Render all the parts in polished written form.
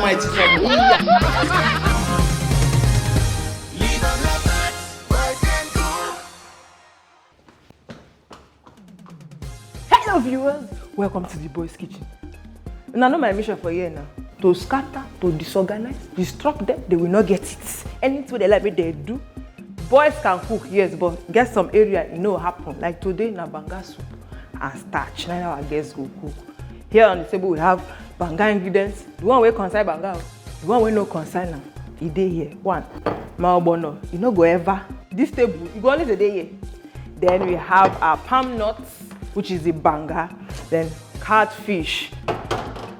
Almighty trouble. Hello viewers, welcome to the boys' kitchen. And I know my mission for here now. To scatter, to disorganize, disrupt them, they will not get it. Anything they like me, they do. Boys can cook, yes, but get some area, you know, happen. Like today, na banga soup and starch. Now our guests go cook. Here on the table, we have banga ingredients. The one we consign banga, the one we no consign now. E dey here. One, maobono. You no go ever. This table, you go only the day here. Then we have our palm nuts, which is the banga. Then catfish.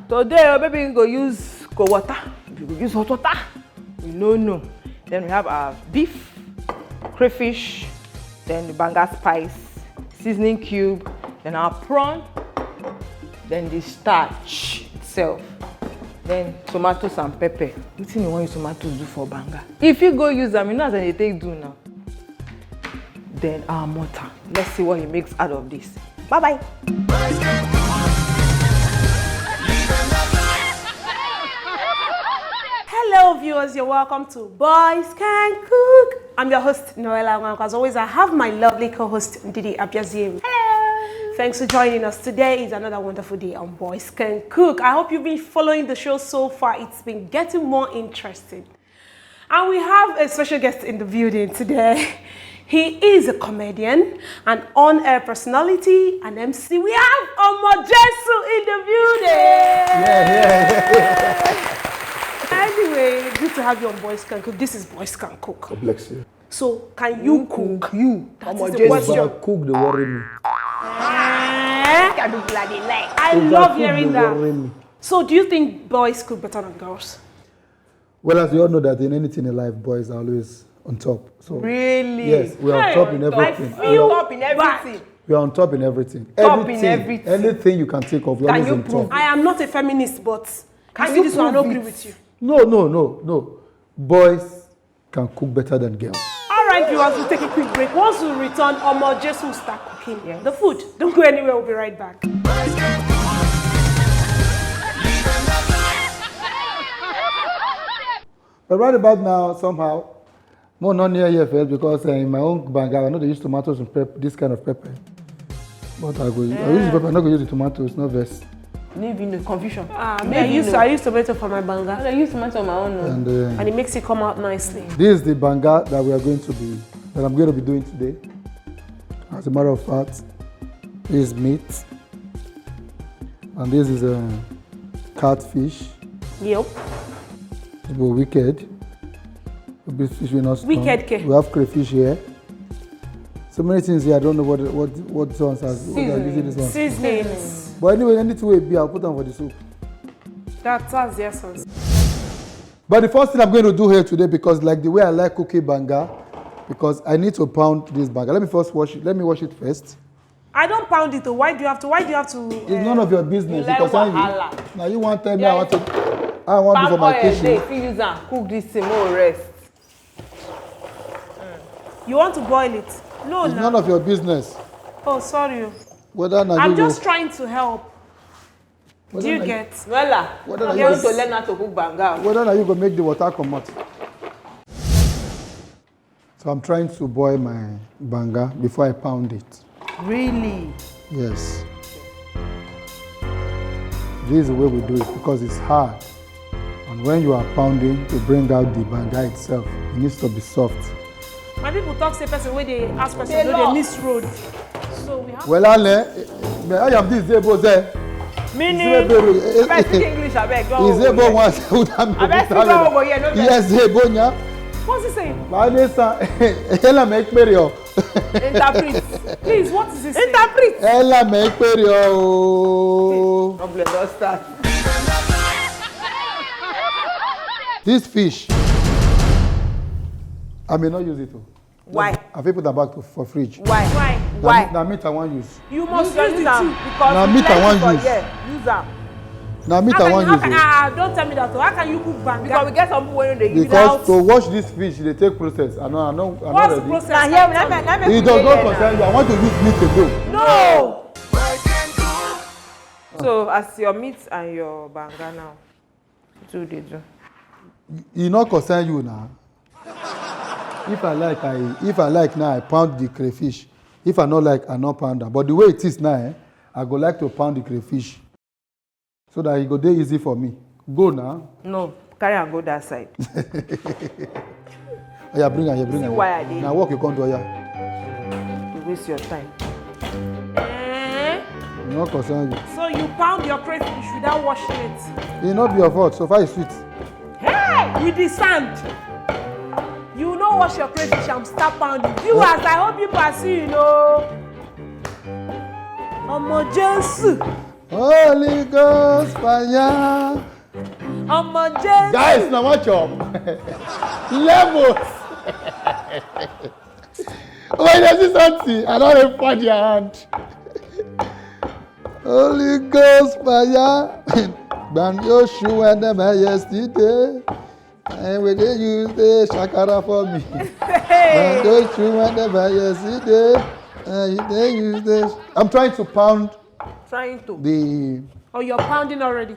Today, maybe we go use cold water. We go use hot water. We no. Then we have our beef, crayfish, then the banga spice, seasoning cube, then our prawn, then the starch itself, then tomatoes and pepper. What do you want your tomatoes do for banga? If you go use them, you know as they take do now. Then our mortar. Let's see what he makes out of this. Bye-bye. Hello viewers, you're welcome to Boys Can Cook. I'm your host, Noella. As always, I have my lovely co-host, Ndidi Abiazim. Hello! Thanks for joining us. Today is another wonderful day on Boys Can Cook. I hope you've been following the show so far. It's been getting more interesting. And we have a special guest in the building today. He is a comedian, an on-air personality, an MC. We have Omo Jesu in the building. Yeah. Anyway, good to have you on Boys Can Cook. This is Boys Can Cook. God bless you. So, can you cook? That is the If question. I cook, they worry me. I love hearing that. So, do you think boys cook better than girls? Well, as you all know that in anything in life, boys are always on top. So Really? yes, we are on top in everything. I feel top in everything. We are on top in everything. Top in everything. Anything you can think of, we are Can always you on prove top. I am not a feminist, but Can I you see this one, I don't prove agree it? with you. No. Boys can cook better than girls. All right, viewers, we'll take a quick break. Once we return, Omo Jesu will start cooking. Yes. The food. Don't go anywhere, we'll be right back. But right about now, somehow, more not near here first because in my own banga, I know they use tomatoes and pepper, this kind of pepper. But I use the pepper, I'm not going to use the tomatoes, no verse. Live in the confusion. I use tomato for my banga. I use tomato on my own. And And it makes it come out nicely. this is the banga that I'm going to be doing today. As a matter of fact, this is meat. And this is a catfish. Yep. It will be wicked. This fish will not strong. Wicked ke? We have crayfish here. So many things here. I don't know what ones are using this one. Seasonings. But anyway, anything will be, I'll put them for the soup. That's the essence. But the first thing I'm going to do here today, because like the way I like cooking banga, because I need to pound this banga. Let me first wash it. Let me wash it first. I don't pound it though. Why do you have to? It's none of your business. like Because wahala. now you want to tell me Yeah, I want to do for my kitchen. If you use and cook this thing, more rest. You want to boil it? No, It's no. none of your business. Oh, sorry. Whether now I'm you just go, trying to help. Do you get? Well, What you are want you- to learn how to cook banga. whether now you go make the water come out. So I'm trying to boil my banga before I pound it. Really? Yes. This is the way we do it because it's hard. And when you are pounding to bring out the banga itself, it needs to be soft. My people talk say person where they ask person, They no, lost. they miss road. So we have. Well, I am this able there. Meaning, I beg speak English, I beg. Go Is able once who am I beg speak over here, no vex. Yes, able nya. What's he saying? My nesa, ela make perio. Interpret. Please, what is he saying? Interpret. Ela make perio. Problem don't start. This fish, I may not use it. Why? I will put that back for fridge. Why? Why? Now meat I want use. You must Use use the them two. because Now we meat I plenty want for use. here. Use them. Now meat I want use. Don't tell me that. How can you cook banga? Because we get some people when they use Because it. to wash this fish, they take process. I'm not What's the ready. process? Now here, let me It does not concern you. I want to use meat to go. No. So as your meat and your banga now, it too dey do. E no concern you now. If I like now, I pound the crayfish. If I not like, I not pound am. But the way it is now, I go like to pound the crayfish so that it go dey easy for me. Go now. No, carry am go that side. Yeah, bring am. See why I dey. Now walk you come do ya. You waste your time. No concern you. So you pound your crayfish without washing it? It not be your fault. So far it's sweet. Hey! With the sand. You no wash your crayfish and start pounding. Viewers, I hope people are seeing, Omo Jesu. Holy Ghost fire. Omo Jesu. Guys, now watch up. Levels. When you see something, I don't find your hand. Holy Ghost fire. Ban your shoe and never yesterday. And when they use the shakara for me. Ban your shoe and never yesterday. And they use this. I'm trying to pound the. Oh, you're pounding already.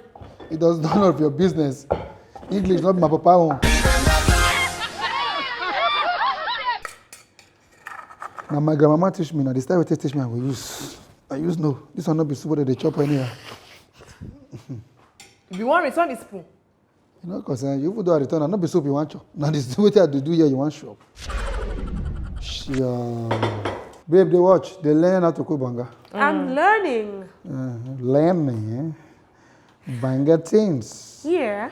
It does none of your business. English, not my papa home. Now my grandmama teach me. Now the style we teach me, I will use. I use no. This one not be soup that they chop anyhow. If you want return the spoon. You know, cause you do a return, and not be soup you want chop. Now this is what I do here. You want shop. Sure. Babe, they watch. They learn how to cook banga. I'm learning. Learning. Banga things. Yeah.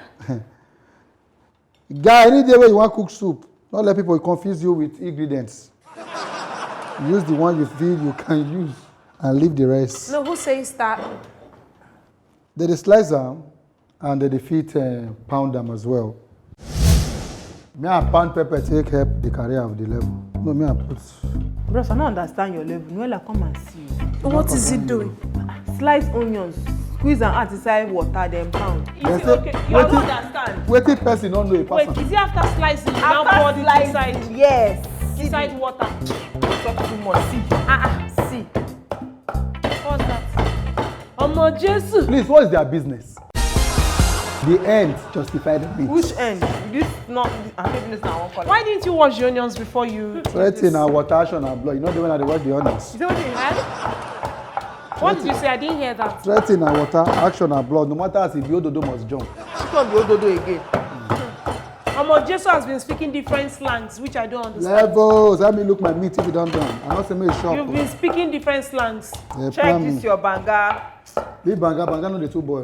Guy, any day where you want cook soup, don't let people confuse you with ingredients. Use the one you feel you can use and leave the rest. No, who says that? They slice them and they defeat pound them as well. Me and pound pepper take help the career of the level. No, me and put. Bros, I don't understand your level. Noella, come and see. What is it doing? Slice onions, squeeze and add inside water, then pound. Is it okay? You don't understand. Waiting person don't know a Wait, person. is it after slicing? You now pour it inside? Yes. Inside water. Talk too much. See. See. What's that? Omo Jesu. Please, what is their business? The end justified the means. Which end? This not. I'm taking this now. One color. Why didn't you wash the onions before you? Threatening our water, action and blood. You know the way they wash the onions. Is that what you had? What did you say? I didn't hear that. Threatening our water, action and blood. No matter as if the ododo must jump. It's not the ododo again. Omo Jesu has been speaking different slangs, which I don't understand. Levels. Let me look my meat if you don't done. I'm not saying me shop. You've been speaking different slangs. Check this your banga. Leave banga no the two boy.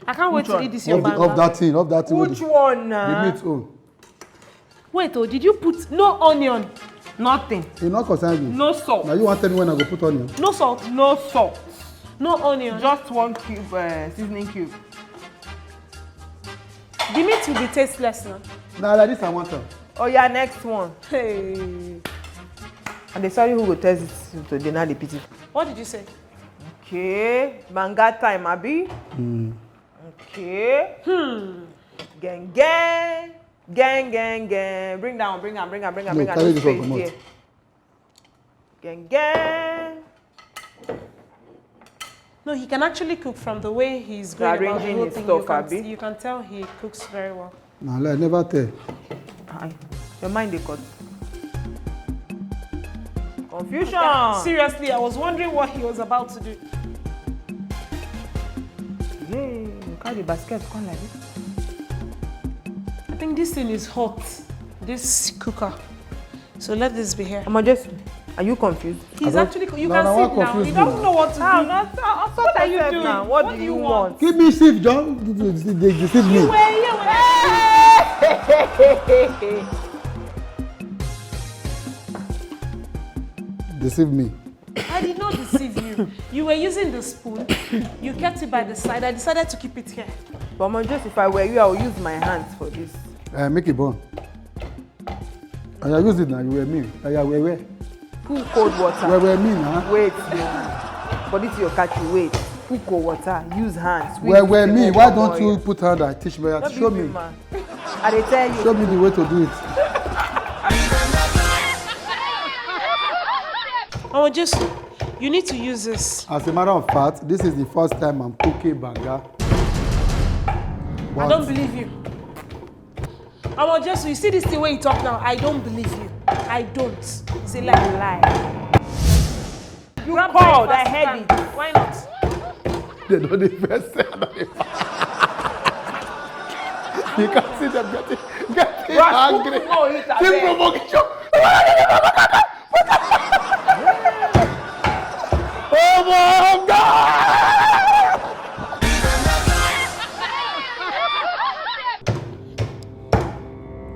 I can't wait to eat this your banga. Of that thing. Which one? The meat own. Wait, did you put no onion? Nothing. It not concern you. No salt. Now you want to tell me when I go put onion? No salt. No salt. No onion. Just 1 cube seasoning cube. The meat will be tasteless now. Now like this I want to. Oh yeah, next one. Hey. And they sorry who will test it today, now they pity. What did you say? Okay. Banga time, Abi. Okay. Gang. Bring down carry no this one, space come here. Gang. No, he can actually cook from the way he's going about the Arranging whole his thing. stuff, Abi. You can tell he cooks very well. Now let never tell. Your mind they cut. Confusion. Yeah, seriously, I was wondering what he was about to do. Yeah, look how the basket come like this. I think this thing is hot. This cooker. So let this be here. Omo Jesu, are you confused? He's actually. You can no, see what it now. confused He me doesn't know what to do. What are you doing? Now? What do you want? Give me shift, John. They deceive me. Deceive me. I did not deceive you. You were using the spoon. You kept it by the side. I decided to keep it here. But Omo Jesu, if I were you, I would use my hands for this. Make it burn. I use it now. You were me. Where? Put cold water. Where me now? Wait, for this your catchy. Wait. Put cold water. Use hands. Where me? Why don't you put hand and teach me? Show me. I dey tell you. Show me the way to do it. Oh, just you need to use this. As a matter of fact, this is the first time I'm cooking banga. I don't believe you. Omo Jesu, you see this thing where you talk now? I don't believe you. I don't. It's a lie. You called, I heard it. Why not? They don't invest. You can see them getting angry. This provocation. Oh my God!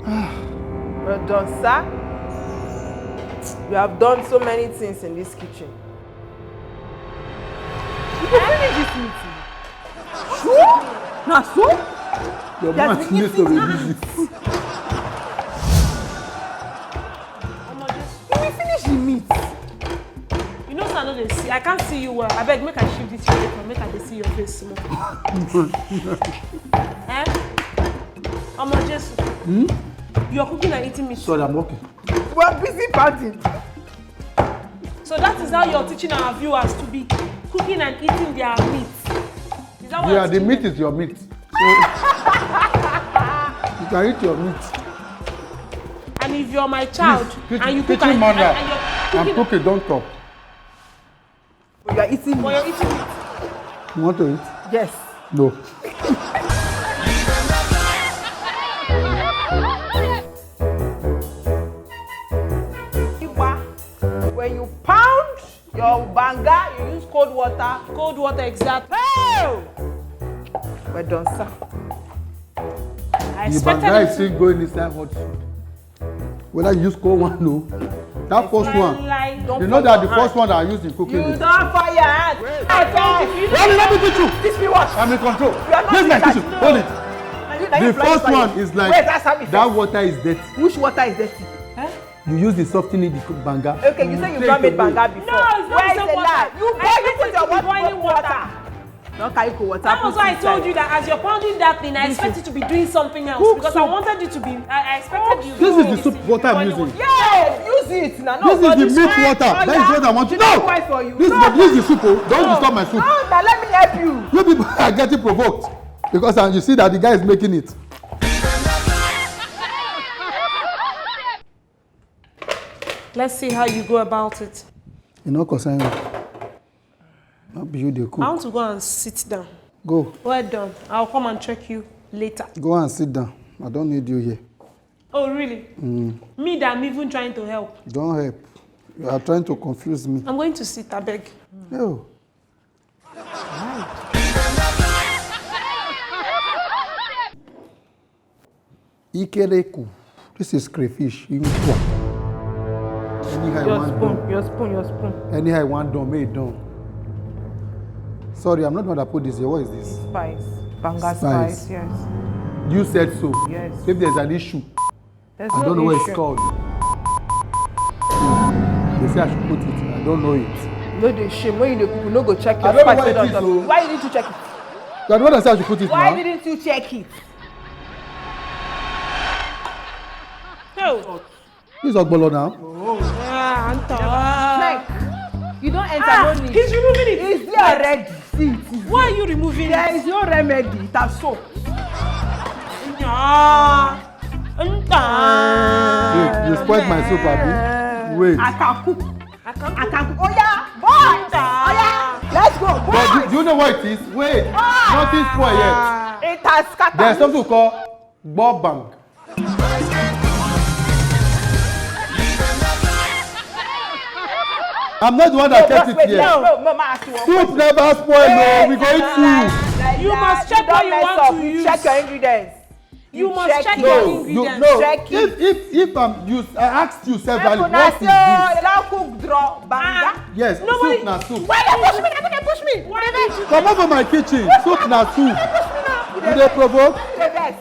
Well done, sir. You have done so many things in this kitchen. You can finish this meeting. Sure? Now, so? Your mouth needs to be easy. You will finish the meat. You know, I know they see. I can't see you well. I beg, make I shift this way from make I see your face small. Eh? Omo Jesu. You're cooking and eating meat. Sorry, I'm working. We are busy partying. So that is how you're teaching our viewers to be cooking and eating their meat. Is that what Yeah, the meat is your meat. So you can eat your meat. And if you're my child and you cook kitchen and mother, you're I'm cooking, cooking, don't talk. You are eating or meat. you're eating meat. You want to eat? Yes. No. When you pound your banga, you use cold water. Cold water, exactly. Hey! Well done, sir. I The expected banga is it still going inside hot soup. Whether you use cold one, no. That first one. You know that the first one that I used in cooking You is. don't fire your hand. I told you. Let me teach you. Teach me what? I'm in control. You are not Please, my in charge. kitchen. Hold it. The first one is like Wait, that's how it that is. water is dirty. Which water is dirty? You use the softening the banga. Okay, you say you've not made banga before. No, it's not Where is the the same lie? water. You I put expected your it to be boiling water. Don't carry cold water. That was put why I inside. told you that as you're pounding that thing, I expect it to be doing something else Cook because soup. I wanted you to be. I expected you. This is the soup to be water I'm boiling using. water. Yes, use it now. No, This is the meat water. That is what I want to know. For you. This is the soup. Oh. Don't disturb my soup. No, now let me help you. You people are getting provoked because you see that the guy is making it. Let's see how you go about it. You know, concern you. Not be you the I cook. want to go and sit down. Go. Well done. I'll come and check you later. Go and sit down. I don't need you here. Oh, really? Me that I'm even trying to help. Don't help. You are trying to confuse me. I'm going to sit, I beg. No. Ikereku. This is crayfish. Anyhow you Your want spoon, done. your spoon, your spoon. Anyhow you want done, make it done. Sorry, I'm not the one that put this here. What is this? Spice. Banga Spice. spice, yes. You said so. Yes. If there's an issue, There's I no don't know what issue. it's called. They say I should put it. I don't know it. No, the shame. When you dey cook, you no go check your I don't know spice. what wey it don is, top. oh. Why didn't you check it? You are the one that said I should put it Why now. didn't you check it? No. This is Ogbolo now. Check. You don't enter no need. He's removing it. It's there already. See it. Why are you removing There it? is no remedy. It has soap. Wait, you spoiled my soup, Abi. Wait. I can cook. I can cook. Oh yeah, boy. Oh yeah. Let's go, boy. But do you know what it is? Wait. Nothing spoiled yet. It has scattered. There's something called Bang. I'm not the one that kept it here. No, Mama ask you one Soup never spoil, no. We go eat soup. You must check what you want to use. Check your ingredients. You must check it. your No, ingredients. no. Check it. If I'm used, I asked you several. What is You this? don't cook draw banga. Yes, Nobody- soup na soup. Why they push me? They push me. Why did you? Come over my kitchen. Soup na soup. Push me now. You dey provoke? Why you dey vex?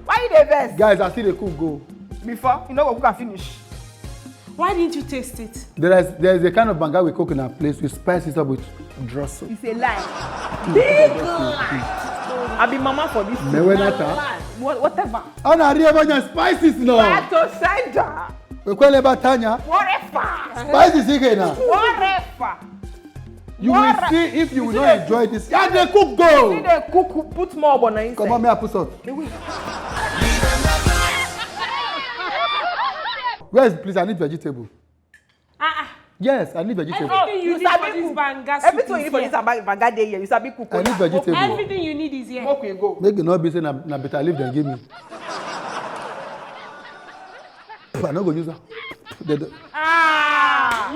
Why you dey vex? Guys, I see the cook go. Before you know what we can finish. Why didn't you taste it? There is a kind of banga we cook in our place. We spice it up with draw soup. It's a lie. Big lie. I be mama for this. Mewenata. Whatever. Ana riebanya spices no. Back to center. We kwele batanya. Whatever. Spices ike na. Whatever. You will see if you will not enjoy this. Yeah, they cook go. See they cook, put more on inside. Come on, may I put salt? Where is, please, I need vegetable. Yes, I need vegetable. Everything you need for this banga soup Everything you need for this banga day here. You sabi cook. I need vegetable. Everything you need is here. Smoke will go. Make it not be saying na better leave than give me. I'm not going to use that. You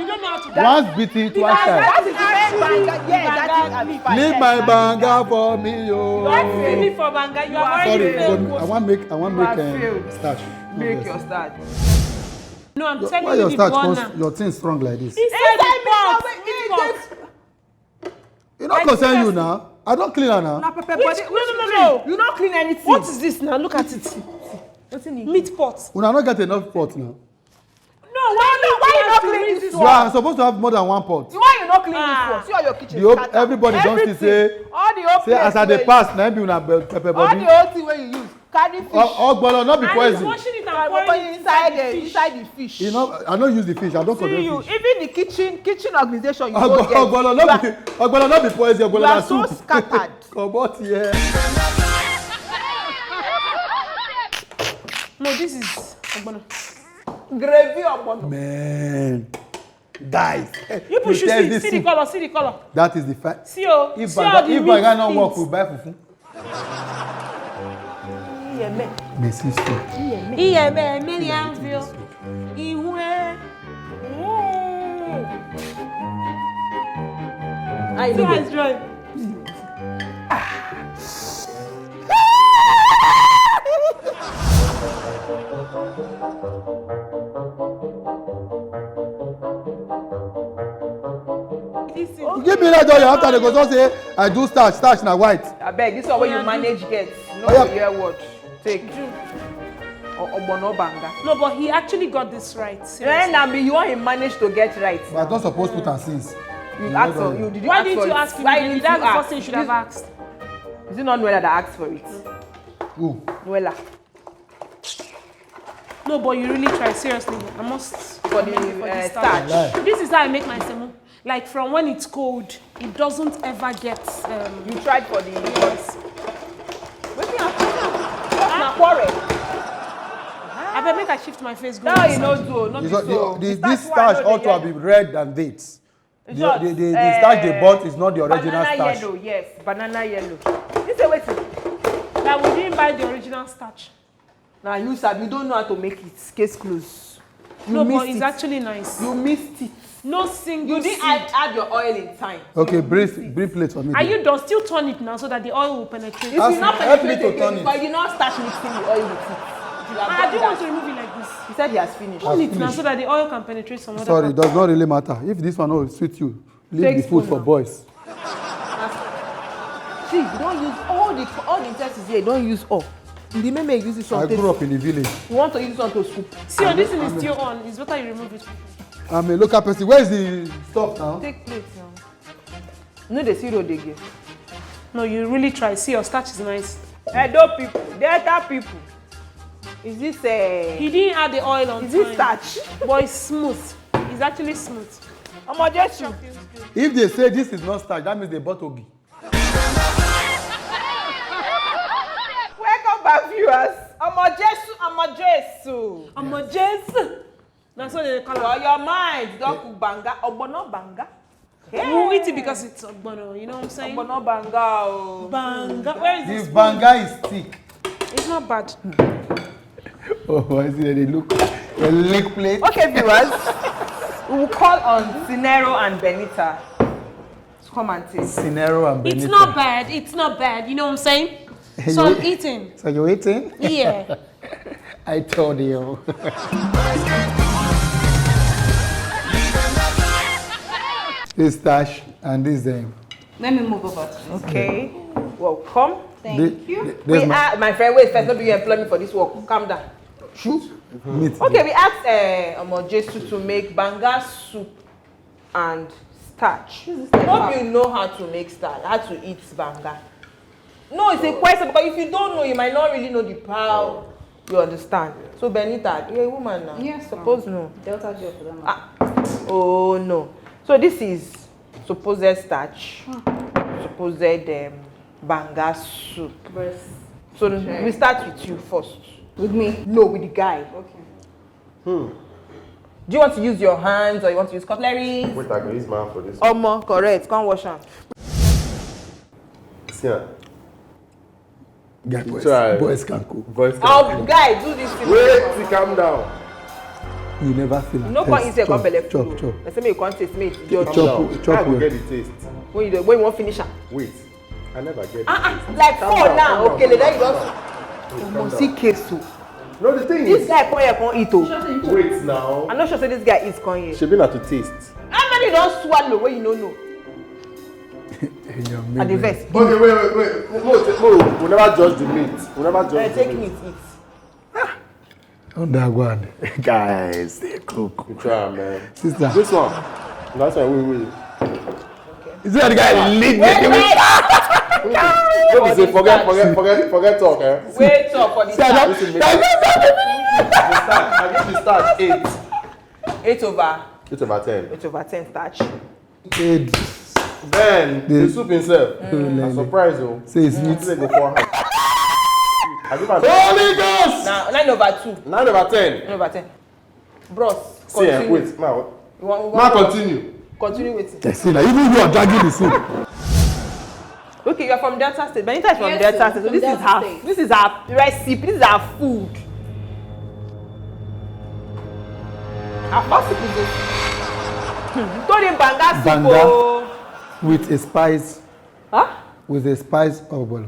don't know how to Once beaten, twice shy. That is the best banga. Yes, that is Leave my banga for me, yo. Don't feel me for banga. You are already Sorry, failed. I want make failed. starch. Make your start. No, I'm Why telling your you the starch one comes, your thing strong like this? Inside the pot. You not concern you now. I don't clean her now. No. You don't clean anything. What is this now? Look at it. Meat pot. Una not get enough pot now. No, why you not clean this You are supposed to have more than one pot. Why you not clean this one? See all your kitchen. Everybody don't see say all the whole say as I dey pass na be una pepper all body. the whole thing wey you use. Carry fish. Ogbolo not be And he's poison. washing it and And pouring it inside the fish. inside the fish. You know, I don't use the fish. I don't See condemn you, fish. even the kitchen organization you go get. Ogbolo not be poison. Ogbolo You are na so soup. scattered. Come out here. No, this is ogbono. Gravy ogbono. Man, guys. You push test see this the soup. color, see the color. That is the fact. See oh, If see all the I meat not work, things. we buy fufu. Messi soup. Iye me million view. Iwe. I See how it's dry. Give me that joy after they go so say I do starch na white. Abeg, this one wey you manage get. No Oh, yeah. go hear word. Take. Ogbono banga. No, but he actually got this right. When Seriously. na be you want him manage to get right. But I don't suppose put am since. You ask for you. Did you Why ask didn't for you it? ask him? Why Maybe didn't that's you the ask? first thing you should have asked. Is it not Noella that asked for it? Who? Noella. No, but you really try. Seriously, I must. For the this starch. Lie. This is how I make my semo. Like from when it's cold, it doesn't ever get. You tried for the Yes. wetin happen? Na quarrel. I better make I shift my face. Go No, you inside. no do. No be so. This starch ought to have been red than dates. The starch they bought is not the original banana starch. yellow, yes, banana yellow. This is wetin. That we didn't buy the original starch. Na you sabi, you don't know how to make it. Case closed. You No, but missed it's it. actually nice. You missed it. No single. You didn't seed. add your oil in time. Okay, brief plate for me. Are you done? Still turn it now so that the oil will penetrate. If Ask you not me- help me penetrate to turn again, it. but you not start mixing the oil with it. You have I done didn't want that. to remove it like this. He said he has finished. Turn it now so that the oil can penetrate some other Sorry, it part. does not really matter. If this one will suit you, leave Take the food spoon for now. boys. See, you don't use all the intestines here. You don't use all. In the meme, you use this I one. grew up in the village. You want to use this one to scoop. See, oh, this thing is still on. It's better you remove it. I'm a local person. Where is the stuff now? Take plate now. No, the cereal they give. No, you really try. See, your starch is nice. Edo people, Delta people. Is this He didn't add the oil on is time. this starch? But it's smooth. It's actually smooth. Omo Jesu. If they say this is not starch, that means they bought ogi. Welcome back, viewers. Omo Jesu, Omo Jesu. Omo Jesu. That's what they call For it. your mind, don't cook banga. Ogbono banga. We'll eat it because it's ogbono. You know what I'm saying? Ogbono banga. Oh. Banga. Where is This this? banga is thick. It's not bad. Oh, I see that they look. A leg plate. Okay, viewers. We will call on Sinero and Benita to come and taste. Sinero and Benita. It's not bad. It's not bad. You know what I'm saying? Hey, So you- I'm eating. So you're eating? Yeah. I told you. This starch and this Let me move over to this. Okay. Welcome. Thank you. We my friend, wait first. Nobody employ me for this work. Calm down. meat. Okay, we asked Omo Jesu to make banga soup and starch. Hope you know how to make starch, how to eat banga. No, it's a question because if you don't know, you might not really know the how. You understand? So Benita, you're a woman now. Yes, Suppose no. Delta Joe for them. Ah. Oh no. So this is supposed starch, supposed banga soup. So we start with you first. With me? No, with the guy. Okay. Do you want to use your hands or you want to use cutlery? Wait, I can use my hand for this. Omo, correct. Can't wash hand. Yeah. Yeah, boys, Try. boys can cook. Voice Guy, do this thing. Wait, calm down. You never feel like No can't eat your company chop, food. chop. They say me you can't taste me. Calm down. chop I will well. get the taste. When you want finish am. Wait, I never get the taste. Like Calm four down, now. calm Okay, down, then you calm don't. down. You must see queso. No, the thing This is, guy come here can't eat oh. wait now. I'm not sure say this guy eats come here. She been at to taste. How many don't swallow when you don't know? At the vest. Okay, wait. No, we never judge the meat. We never judge the Take meat. meat, eat. On that one. Guys, they cook. You try, man. Sister. This one. That's why we. Is that the guy lead Let me say, forget talk, eh? Wait up for the start. Listen, I give you start 8. 8 over 8/10. 8 over 10 starch. Then the soup himself. I'm surprised though. Say it's meat. Go for her. Holy Ghost! Now 9 over 2. 9/10. 9 over 10. Bros, See, continue. wait, now. You want Now continue. Continue with I see, like, even you are dragging the soup. Okay, you are from Delta State. Benita is from Yes, Delta sir, State. So from this is Delta her. State. This is our recipe. This is our food. Our first soup is this. Don't banga soup. Banga. Oh. With a spice. Huh? With a spice of well.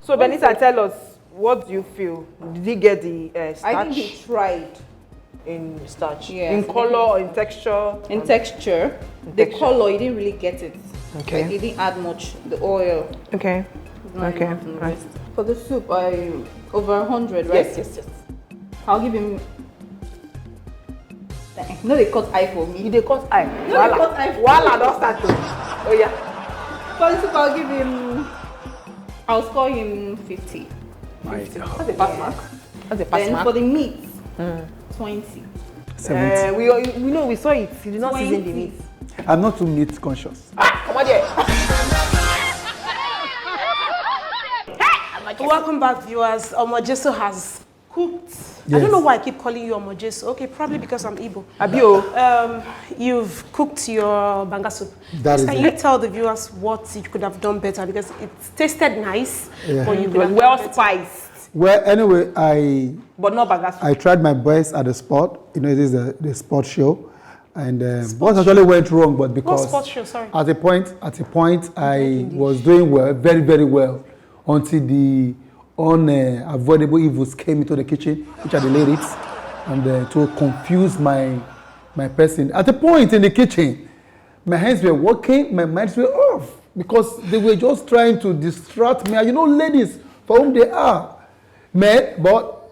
So Benita, tell us, what do you feel? Did he get the starch I think he tried. in starch? Yes, in I think color, in texture? In texture, the color, he didn't really get it. Okay. Like, he didn't add much. The oil. Okay. Not Okay, enough in the right. rest. For the soup, over 100, right? Yes. I'll give him. No, they cut eye for me. You dey cut eye. No, they cut eye for Voila, me. don't start to. Oh yeah. For the soup, I'll give him. I'll score him 50. That's a pass mark. That's a pass Then mark. for the meat, 20. 70. We know we saw it. You did not season the 20. meat. I'm not too meat conscious. Come on there. Welcome back, viewers. Omo Jesu has cooked. I Yes. don't know why I keep calling you Omo Jesu. Okay, probably because I'm Igbo. Abio. You've cooked your banga soup. That is Can it. you tell the viewers what you could have done better? Because it tasted nice, Yeah. but you It could was have well done better. spiced, Well, anyway, but not banga soup. I tried my best at the sport. You know, it is the sport show. And what actually went wrong, but What because sports show? Sorry. at a point, I was doing well, very, very well, until the unavoidable evils came into the kitchen, which are the ladies, and to confuse my person. At a point in the kitchen, my hands were working, my minds were off, because they were just trying to distract me. And you know, ladies, for whom they are, men, but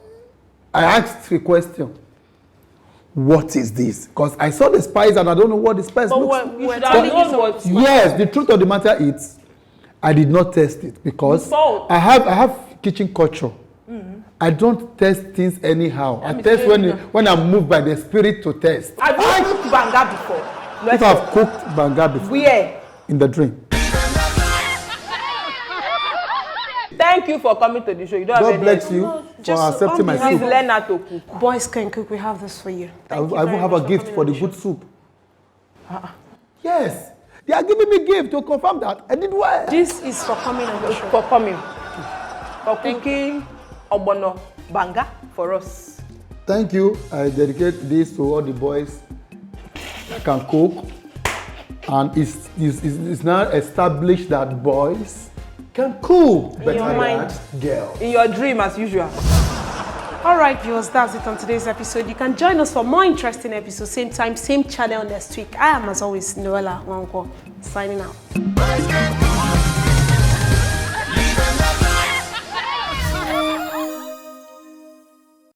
I asked a question. What is this? Because I saw the spice and I don't know what the spice But looks what, you We're should have telling you known what. Yes, the truth of the matter is, I did not test it because Salt. I have kitchen culture. I don't test things anyhow. I test when I'm moved by the spirit to test. Have you cooked banga before? If I've cooked banga before Where? in the dream. Thank you for coming to the show. You don't have God any. bless you for just accepting my on behalf Please soup. learn how to cook. Boys can cook. We have this for you. I Thank you will very have much a gift coming for on the show. good soup. Yes, they are giving me gift to confirm that I did well. This is for coming on the show. For coming. For cooking ogbono banga for us. Thank you. I dedicate this to all the boys that can cook. And it's now established that boys can cook better your mind. than girls. In your dream, as usual. All right, viewers, that's it on today's episode. You can join us for more interesting episodes, same time, same channel next week. I am, as always, Noella Wanko, signing out.